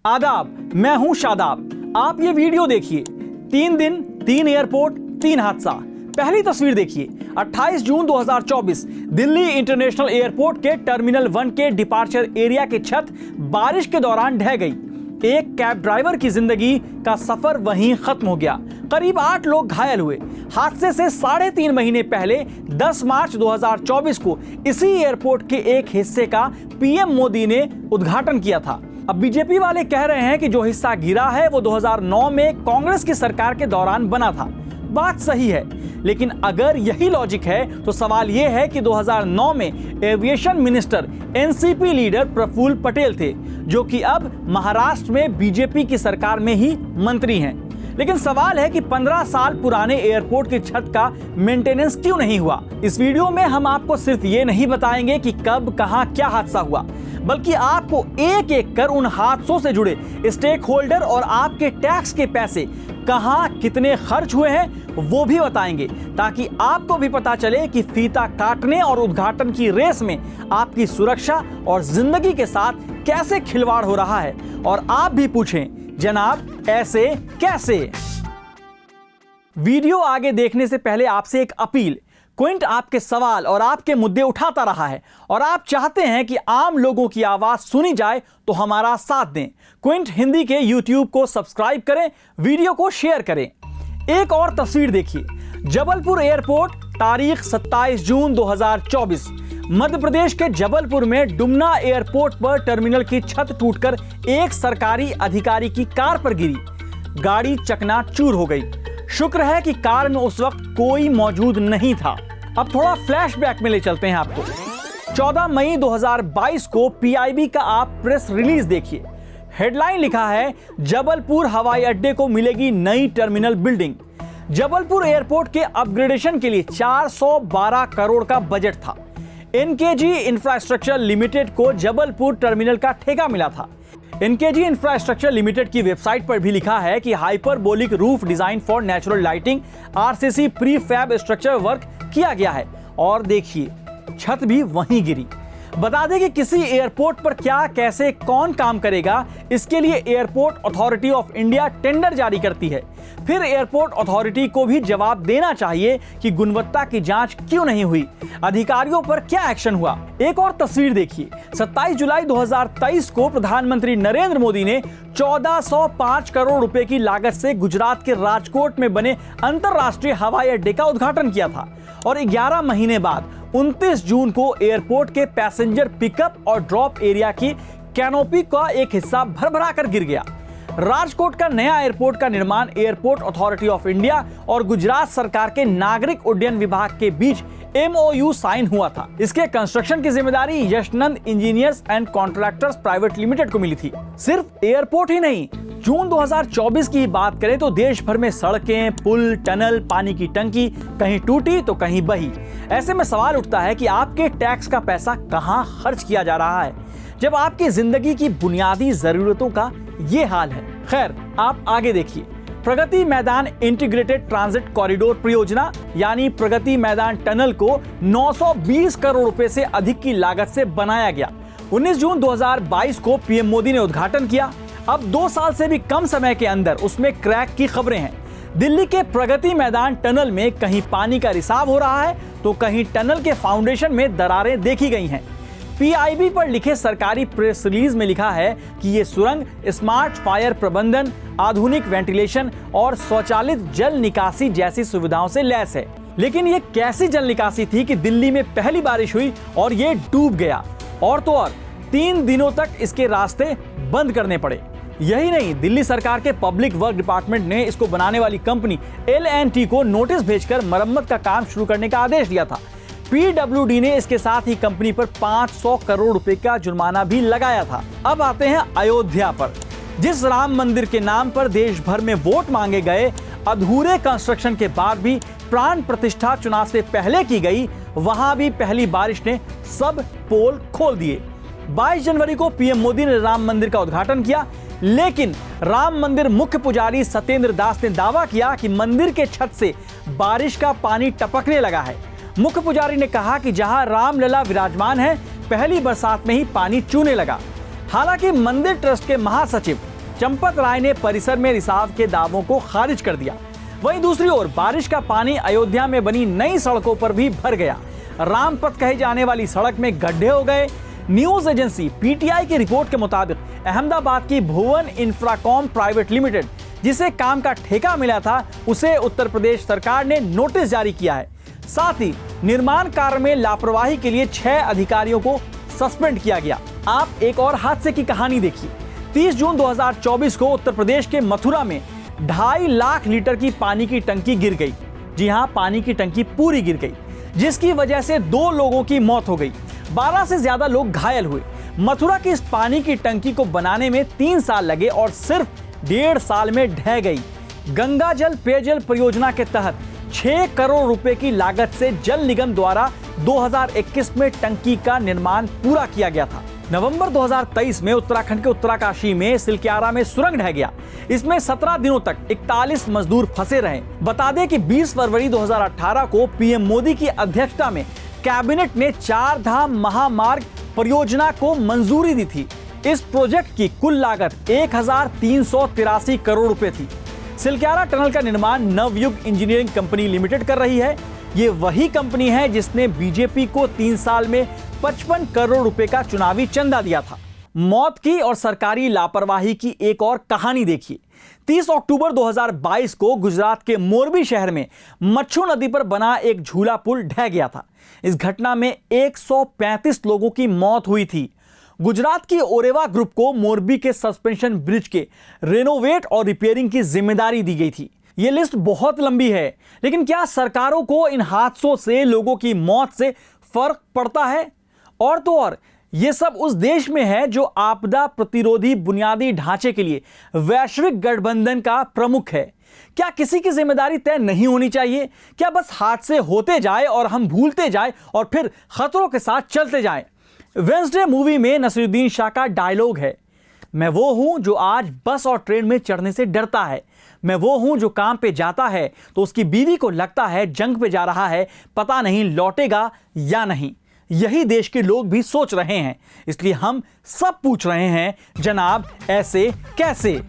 आदाब, मैं हूं शादाब। आप ये वीडियो देखिए। 3 दिन 3 एयरपोर्ट 3 हादसा। पहली तस्वीर देखिए। 28 जून 2024 दिल्ली इंटरनेशनल एयरपोर्ट के टर्मिनल 1 के डिपार्चर एरिया की छत बारिश के दौरान ढह गई। एक कैब ड्राइवर की जिंदगी का सफर वहीं खत्म हो गया। करीब 8 लोग घायल हुए। हादसे से 3.5 महीने पहले 10 मार्च 2024 को इसी एयरपोर्ट के एक हिस्से का पीएम मोदी ने उद्घाटन किया था। अब बीजेपी वाले कह रहे हैं कि जो हिस्सा गिरा है वो 2009 में कांग्रेस की सरकार के दौरान बना था। बात सही है, लेकिन अगर यही लॉजिक है तो सवाल यह है कि 2009 में aviation minister NCP leader Praful Patel थे, जो कि अब महाराष्ट्र में बीजेपी की सरकार में ही मंत्री हैं। लेकिन सवाल है कि 15 साल पुराने एयरपोर्ट की छत का मेंटेनेंस क्यों नहीं हुआ। इस वीडियो में हम आपको सिर्फ ये नहीं बताएंगे कि कब कहां क्या हादसा हुआ, बल्कि आपको एक एक कर उन हादसों से जुड़े स्टेक होल्डर और आपके टैक्स के पैसे कहां कितने खर्च हुए हैं वो भी बताएंगे, ताकि आपको भी पता चले कि फीता काटने और उद्घाटन की रेस में आपकी सुरक्षा और जिंदगी के साथ कैसे खिलवाड़ हो रहा है। और आप भी पूछें, जनाब ऐसे कैसे। वीडियो आगे देखने से पहले आपसे एक अपील। क्विंट आपके सवाल और आपके मुद्दे उठाता रहा है और आप चाहते हैं कि आम लोगों की आवाज सुनी जाए, तो हमारा साथ दें। क्विंट हिंदी के YouTube को सब्सक्राइब करें, वीडियो को शेयर करें। एक और तस्वीर देखिए। जबलपुर एयरपोर्ट, तारीख 27 जून 2024। मध्य प्रदेश के जबलपुर में डुमना एयरपोर्ट पर टर्मिनल की छत टूटकर एक सरकारी अधिकारी की कार पर गिरी। गाड़ी चकनाचूर हो गई। शुक्र है कि कार में उस वक्त कोई मौजूद नहीं था। अब थोड़ा फ्लैशबैक में ले चलते हैं आपको। 14 मई 2022 को पीआईबी का आप प्रेस रिलीज देखिए। हेडलाइन लिखा है, जबलपुर हवाई अड्डे को मिलेगी नई टर्मिनल बिल्डिंग। जबलपुर एयरपोर्ट के अपग्रेडेशन के लिए 412 करोड़ का बजट था। एनकेजी इंफ्रास्ट्रक्चर लिमिटेड को जबलपुर टर्मिनल का ठेका मिला था। एनकेजी इंफ्रास्ट्रक्चर लिमिटेड की वेबसाइट पर भी लिखा है कि hyperbolic roof design for natural lighting RCC prefab structure work किया गया है। और देखिए, छत भी वहीं गिरी। बता दें कि किसी एयरपोर्ट पर क्या, कैसे, कौन काम करेगा, इसके लिए airport authority of India tender जारी करती है। फिर एयरपोर्ट अथॉरिटी को भी जवाब देना चाहिए कि गुणवत्ता की जांच क्यों नहीं हुई, अधिकारियों पर क्या एक्शन हुआ। एक और तस्वीर देखिए। 27 जुलाई 2023 को प्रधानमंत्री नरेंद्र मोदी ने 1405 करोड़ रुपए की लागत से गुजरात के राजकोट में बने अंतरराष्ट्रीय हवाई अड्डे का उद्घाटन किया था। और 11 महीने बाद 29 जून को एयरपोर्ट के पैसेंजर पिकअप और ड्रॉप एरिया की कैनोपी का एक हिस्सा भरभरा कर गिर गया। राजकोट का नया एयरपोर्ट का निर्माण एयरपोर्ट अथॉरिटी ऑफ इंडिया और गुजरात सरकार के नागरिक उड्डयन विभाग के बीच MOU साइन हुआ था। इसके कंस्ट्रक्शन की जिम्मेदारी Yashnand engineers and contractors private limited को मिली थी। सिर्फ एयरपोर्ट ही नहीं, जून 2024 की बात करें तो देश भर में सड़कें, पुल, टनल, पानी की टंकी कहीं टूटी तो कहीं बही। ऐसे में सवाल उठता है कि आपके टैक्स का पैसा कहां खर्च किया जा रहा है, जब आपकी जिंदगी की बुनियादी जरूरतों का ये हाल है। खैर, आप आगे देखिए। Pragati Maidan integrated transit corridor परियोजना यानी प्रगति मैदान टनल को 920 करोड़ रुपए से अधिक की लागत से बनाया गया। 19 जून 2022 को पीएम मोदी ने उद्घाटन किया। अब 2 साल से भी कम समय के अंदर उसमें क्रैक की खबरें हैं। दिल्ली के प्रगति मैदान टनल में कहीं पानी का रिसाव हो रहा है तो कहीं टनल के फाउंडेशन में दरारें देखी गई हैं। पीआईबी पर लिखे सरकारी प्रेस रिलीज में लिखा है कि ये सुरंग स्मार्ट फायर प्रबंधन, आधुनिक वेंटिलेशन और स्वचालित जल निकासी जैसी सुविधाओं से लैस है। लेकिन ये कैसी जल निकासी थी कि दिल्ली में पहली बारिश हुई और ये डूब गया। और तो और 3 दिनों तक इसके रास्ते बंद करने पड़े। यही नहीं, दिल्ली सरकार के पब्लिक वर्क डिपार्टमेंट ने इसको बनाने वाली कंपनी L&T को नोटिस भेजकर मरम्मत का काम शुरू करने का आदेश दिया था। PWD ने इसके साथ ही कंपनी पर 500 करोड़ रुपए का जुर्माना भी लगाया था। अब आते हैं अयोध्या पर। जिस राम मंदिर के नाम पर देश भर में वोट मांगे गए, अधूरे कंस्ट्रक्शन के बाद भी प्राण प्रतिष्ठा चुनाव से पहले की गई, वहां भी पहली बारिश ने सब पोल खोल दिए। 22 जनवरी को पीएम मोदी ने राम मंदिर का उद्घाटन किया, लेकिन राम मंदिर मुख्य पुजारी सत्येंद्र दास ने दावा किया कि मंदिर के छत से बारिश का पानी टपकने लगा है। मुख्य पुजारी ने कहा कि जहां रामलला विराजमान है, पहली बरसात में ही पानी चूने लगा। हालांकि मंदिर ट्रस्ट के महासचिव चंपत राय ने परिसर में रिसाव के दावों को खारिज कर दिया। वहीं दूसरी ओर बारिश का पानी अयोध्या में बनी नई सड़कों पर भी भर गया। रामपथ कहे जाने वाली सड़क में गड्ढे हो गए। न्यूज एजेंसी पीटीआई की रिपोर्ट के मुताबिक अहमदाबाद की भुवन इंफ्राकॉम प्राइवेट लिमिटेड, जिसे काम का ठेका मिला था, उसे उत्तर प्रदेश सरकार ने नोटिस जारी किया है। साथ ही निर्माण कार्य में लापरवाही के लिए 6 अधिकारियों को सस्पेंड किया गया। आप एक और हादसे की कहानी देखिए। 30 जून 2024 को उत्तर प्रदेश के मथुरा में 2.5 लाख लीटर की पानी की टंकी गिर गई। जी हां, पानी की टंकी पूरी गिर गई, जिसकी वजह से 2 लोगों की मौत हो गई, 12 से ज्यादा लोग घायल हुए। मथुरा की इस पानी की टंकी को बनाने में 3 साल लगे और सिर्फ 1.5 साल में ढह गई। गंगा जल पेयजल परियोजना के तहत 6 करोड़ रुपए की लागत से जल निगम द्वारा 2021 में टंकी का निर्माण पूरा किया गया था। नवंबर 2023 में उत्तराखंड के उत्तराकाशी में सिलक्यारा में सुरंग ढह गया। इसमें 17 दिनों तक 41 मजदूर फंसे रहे। बता दें कि 20 फरवरी 2018 को पीएम मोदी की अध्यक्षता में कैबिनेट ने 4 धाम महामार्ग परियोजना को मंजूरी दी थी। इस प्रोजेक्ट की कुल लागत 1383 करोड़ रुपए थी। सिलक्यारा टनल का निर्माण नवयुग इंजीनियरिंग कंपनी लिमिटेड कर रही है। ये वही कंपनी है जिसने बीजेपी को 3 साल में 55 करोड़ रुपए का चुनावी चंदा दिया था। मौत की और सरकारी लापरवाही की एक और कहानी देखिए। 30 अक्टूबर 2022 को गुजरात के मोरबी शहर में मच्छू नदी पर बना एक झूला पुल ढह गया था। इस घटना में 135 लोगों की मौत हुई थी। गुजरात की ओरेवा ग्रुप को मोरबी के सस्पेंशन ब्रिज के रेनोवेट और रिपेयरिंग की जिम्मेदारी दी गई थी। यह लिस्ट बहुत लंबी है, लेकिन क्या सरकारों को इन हादसों से लोगों की मौत से फर्क पड़ता है? और तो और यह सब उस देश में है जो आपदा प्रतिरोधी बुनियादी ढांचे के लिए वैश्विक गठबंधन का प्रमुख है। क्या किसी की जिम्मेदारी तय नहीं होनी चाहिए? क्या बस हादसे होते जाए और हम भूलते जाए और फिर खतरों के साथ चलते जाएं? वेंसडे मूवी में नसीरुद्दीन शाह का डायलॉग है, मैं वो हूं जो आज बस और ट्रेन में चढ़ने से डरता है। मैं वो हूं जो काम पे जाता है तो उसकी बीवी को लगता है जंग पे जा रहा है, पता नहीं लौटेगा या नहीं। यही देश के लोग भी सोच रहे हैं। इसलिए हम सब पूछ रहे हैं, जनाब ऐसे कैसे?